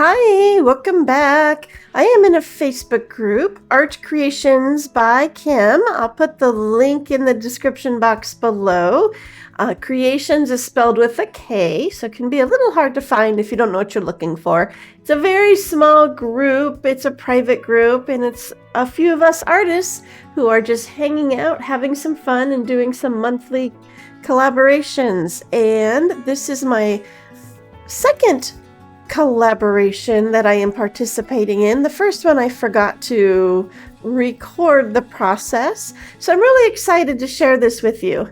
Hi, welcome back. I am in a Facebook group, Art Creations by Kim. I'll put the link in the description box below. Creations is spelled with a K, so it can be a little hard to find if you don't know what you're looking for. It's a very small group. It's a private group, and it's a few of us artists who are just hanging out, having some fun, and doing some monthly collaborations. And this is my second collaboration that I am participating in. The first one I forgot to record the process, so I'm really excited to share this with you.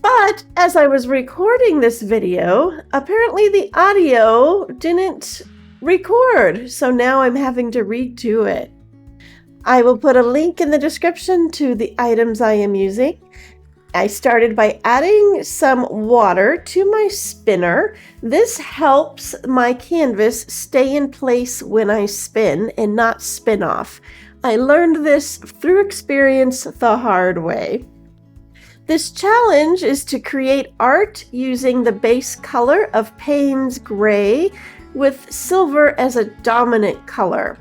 But as I was recording this video, apparently the audio didn't record, so now I'm having to redo it. I will put a link in the description to the items I am using. I started by adding some water to my spinner. This helps my canvas stay in place when I spin and not spin off. I learned this through experience the hard way. This challenge is to create art using the base color of Payne's Gray with silver as a dominant color.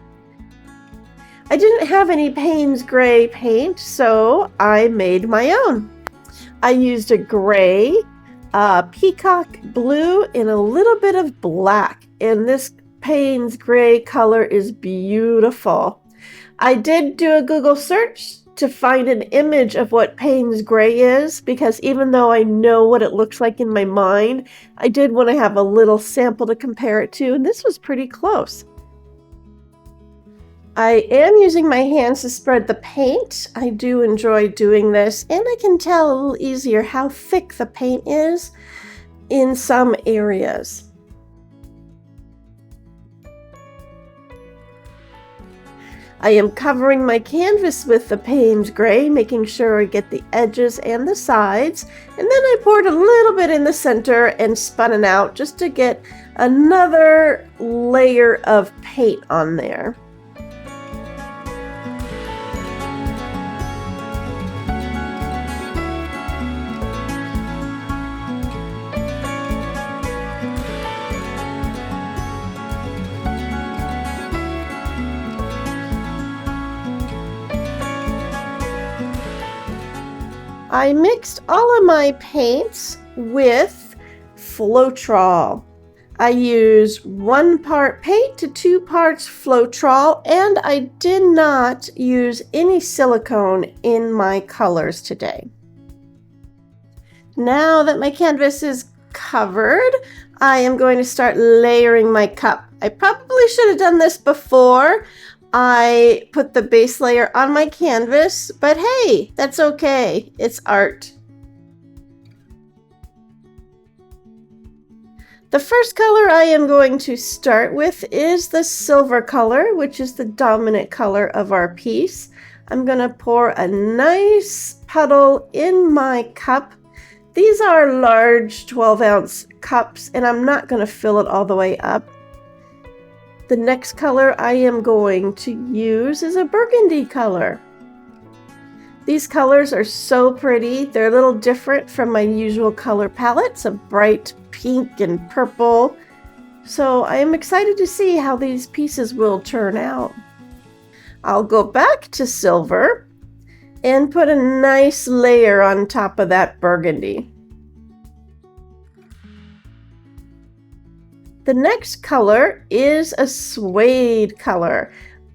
I didn't have any Payne's Gray paint, so I made my own. I used a gray, peacock blue, and a little bit of black. And this Payne's Gray color is beautiful. I did do a Google search to find an image of what Payne's Gray is, because even though I know what it looks like in my mind, I did want to have a little sample to compare it to, and this was pretty close. I am using my hands to spread the paint. I do enjoy doing this, and I can tell a little easier how thick the paint is in some areas. I am covering my canvas with the Payne's Gray, making sure I get the edges and the sides, and then I poured a little bit in the center and spun it out just to get another layer of paint on there. I mixed all of my paints with Floetrol. I used 1 part paint to 2 parts Floetrol, and I did not use any silicone in my colors today. Now that my canvas is covered, I am going to start layering my cup. I probably should have done this before I put the base layer on my canvas, but hey, that's okay. It's art. The first color I am going to start with is the silver color, which is the dominant color of our piece. I'm going to pour a nice puddle in my cup. These are large 12-ounce cups, and I'm not going to fill it all the way up. The next color I am going to use is a burgundy color. These colors are so pretty. They're a little different from my usual color palettes of bright pink and purple. So I am excited to see how these pieces will turn out. I'll go back to silver and put a nice layer on top of that burgundy. The next color is a suede color.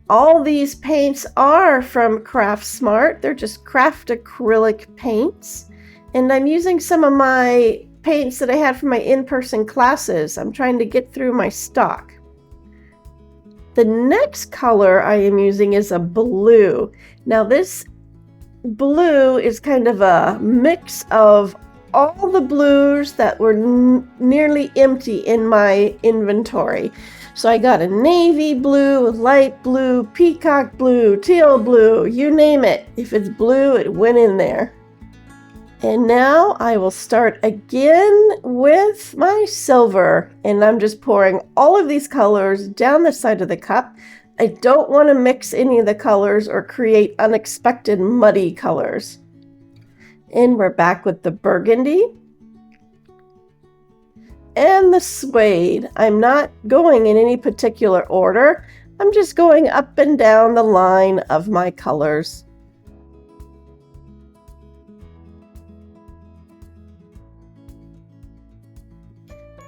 All these paints are from Craft Smart. They're just craft acrylic paints. And I'm using some of my paints that I had from my in-person classes. I'm trying to get through my stock. The next color I am using is a blue. Now this blue is kind of a mix of all the blues that were nearly empty in my inventory. So I got a navy blue, light blue, peacock blue, teal blue, you name it. If it's blue, it went in there. And now I will start again with my silver, and I'm just pouring all of these colors down the side of the cup. I don't want to mix any of the colors or create unexpected muddy colors. And we're back with the burgundy. and the suede. I'm not going in any particular order. I'm just going up and down the line of my colors.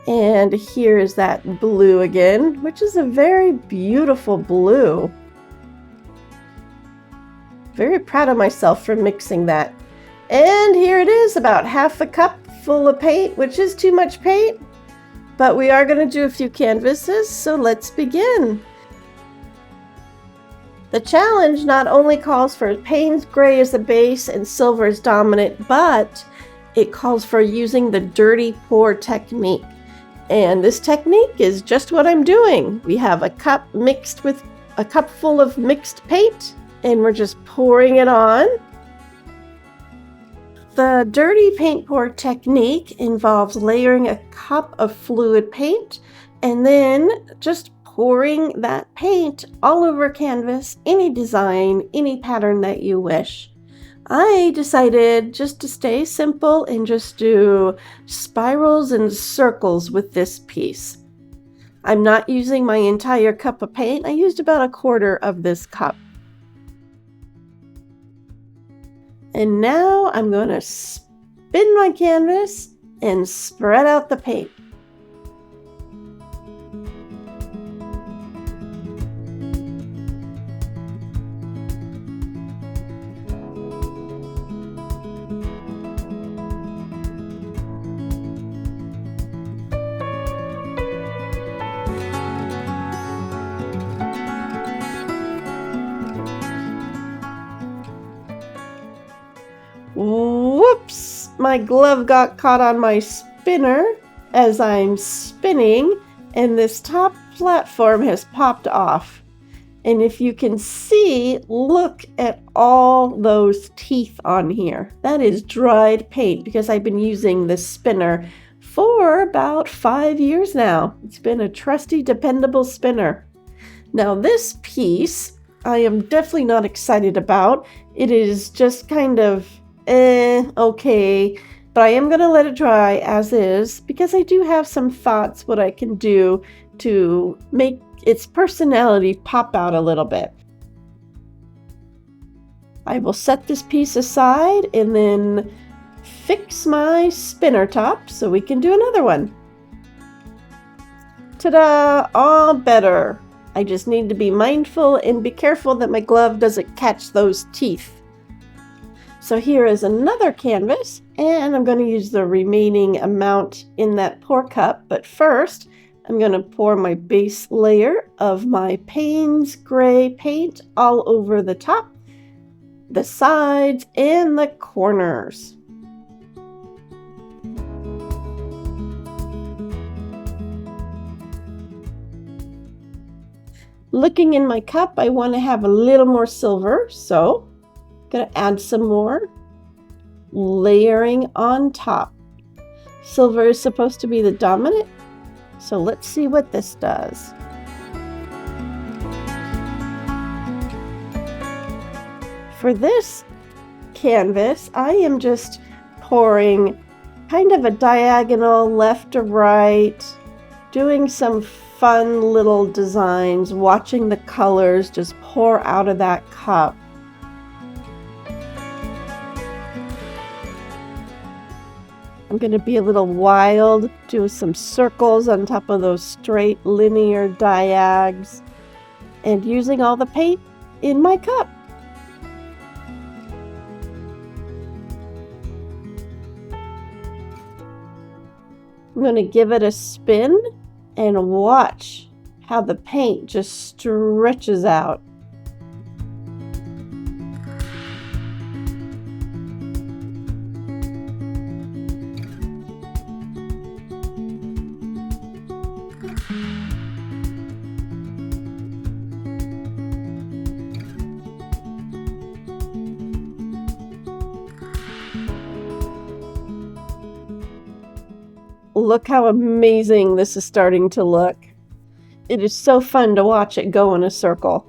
And here is that blue again, which is a very beautiful blue. Very proud of myself for mixing that. And here it is, about half a cup full of paint, which is too much paint, but we are going to do a few canvases, so let's begin. The challenge not only calls for Payne's gray as the base and silver as dominant, but it calls for using the dirty pour technique. And this technique is just what I'm doing. We have a cup mixed with a cup full of mixed paint, and we're just pouring it on. The dirty paint pour technique involves layering a cup of fluid paint and then just pouring that paint all over canvas, any design, any pattern that you wish. I decided just to stay simple and just do spirals and circles with this piece. I'm not using my entire cup of paint. I used about a quarter of this cup. And now I'm going to spin my canvas and spread out the paint. Whoops! My glove got caught on my spinner as I'm spinning, and this top platform has popped off. And if you can see, look at all those teeth on here. That is dried paint because I've been using this spinner for about 5 years now. It's been a trusty, dependable spinner. Now this piece, I am definitely not excited about. It is just kind of okay, but I am going to let it dry as is because I do have some thoughts what I can do to make its personality pop out a little bit. I will set this piece aside and then fix my spinner top so we can do another one. Ta-da! All better. I just need to be mindful and be careful that my glove doesn't catch those teeth. So here is another canvas, and I'm going to use the remaining amount in that pour cup, but first I'm going to pour my base layer of my Payne's gray paint all over the top, the sides, and the corners. Looking in my cup, I want to have a little more silver, so I'm going to add some more, layering on top. Silver is supposed to be the dominant, so let's see what this does. For this canvas, I am just pouring kind of a diagonal left to right, doing some fun little designs, watching the colors just pour out of that cup. I'm going to be a little wild, do some circles on top of those straight linear diags, and using all the paint in my cup. I'm going to give it a spin and watch how the paint just stretches out. Look how amazing this is starting to look. It is so fun to watch it go in a circle.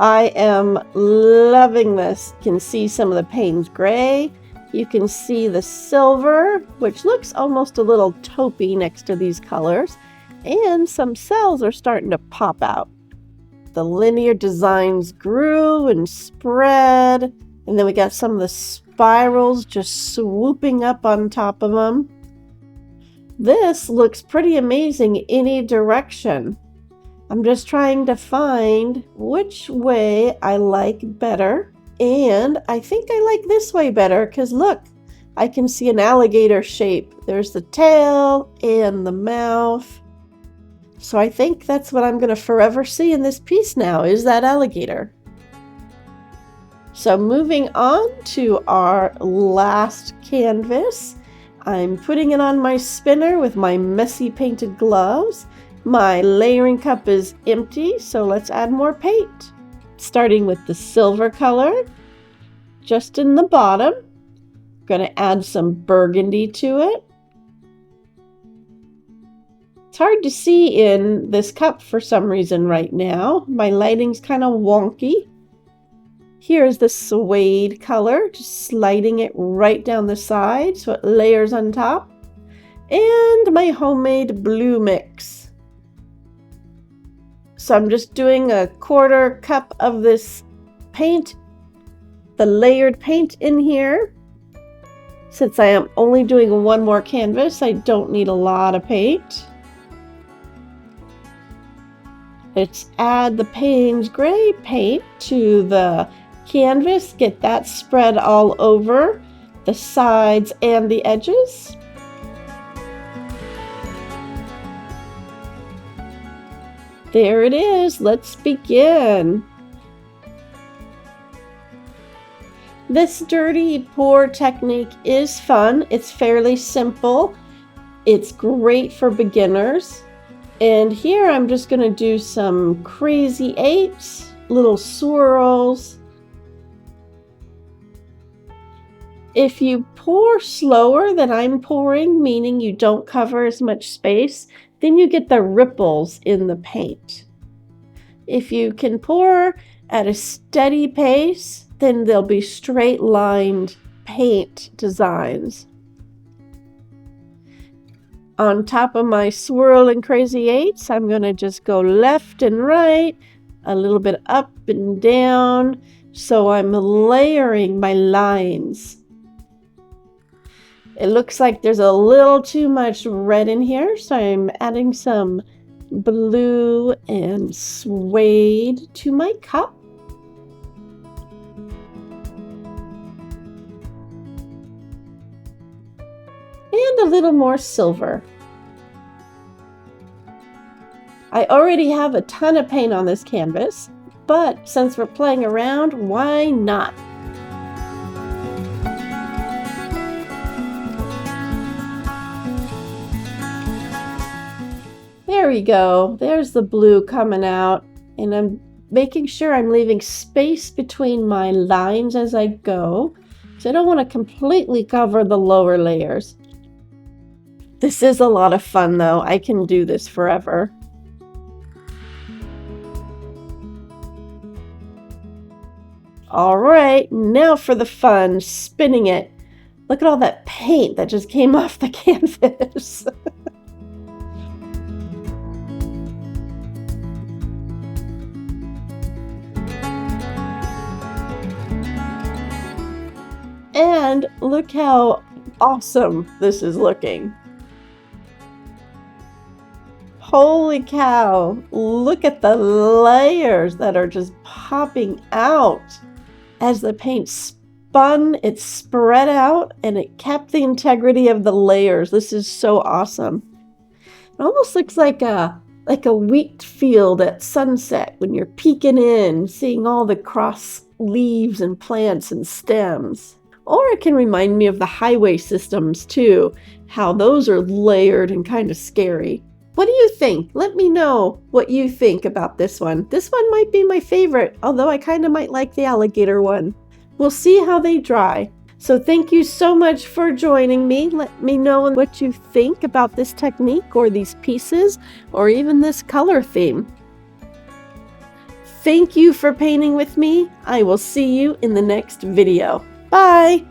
I am loving this. You can see some of the Payne's gray. You can see the silver, which looks almost a little taupey next to these colors. And some cells are starting to pop out. The linear designs grew and spread. And then we got some of the spirals just swooping up on top of them. This looks pretty amazing any direction. I'm just trying to find which way I like better. And I think I like this way better because look, I can see an alligator shape. There's the tail and the mouth. So I think that's what I'm going to forever see in this piece now, is that alligator. So moving on to our last canvas. I'm putting it on my spinner with my messy painted gloves. My layering cup is empty, so let's add more paint. Starting with the silver color, just in the bottom. I'm going to add some burgundy to it. It's hard to see in this cup for some reason right now. My lighting's kind of wonky. Here's the suede color, just sliding it right down the side so it layers on top. And my homemade blue mix. So I'm just doing a 1/4 cup of this paint, the layered paint in here. Since I am only doing one more canvas, I don't need a lot of paint. Let's add the Payne's gray paint to the canvas, get that spread all over the sides and the edges. There it is. Let's begin. This dirty pour technique is fun. It's fairly simple. It's great for beginners. And here I'm just going to do some crazy eights, little swirls. If you pour slower than I'm pouring, meaning you don't cover as much space, then you get the ripples in the paint. If you can pour at a steady pace, then there'll be straight lined paint designs. On top of my swirl and crazy eights, I'm going to just go left and right, a little bit up and down, so I'm layering my lines. It looks like there's a little too much red in here, so I'm adding some blue and suede to my cup. And a little more silver. I already have a ton of paint on this canvas, but since we're playing around, why not? There we go. There's the blue coming out, and I'm making sure I'm leaving space between my lines as I go, so I don't want to completely cover the lower layers. This is a lot of fun though. I can do this forever. All right, now for the fun, spinning it. Look at all that paint that just came off the canvas. And look how awesome this is looking. Holy cow, look at the layers that are just popping out. As the paint spun, it spread out and it kept the integrity of the layers. This is so awesome. It almost looks like a wheat field at sunset when you're peeking in, seeing all the cross leaves and plants and stems. Or it can remind me of the highway systems too, how those are layered and kind of scary. What do you think? Let me know what you think about this one. This one might be my favorite, although I kind of might like the alligator one. We'll see how they dry. So thank you so much for joining me. Let me know what you think about this technique or these pieces or even this color theme. Thank you for painting with me. I will see you in the next video. Bye!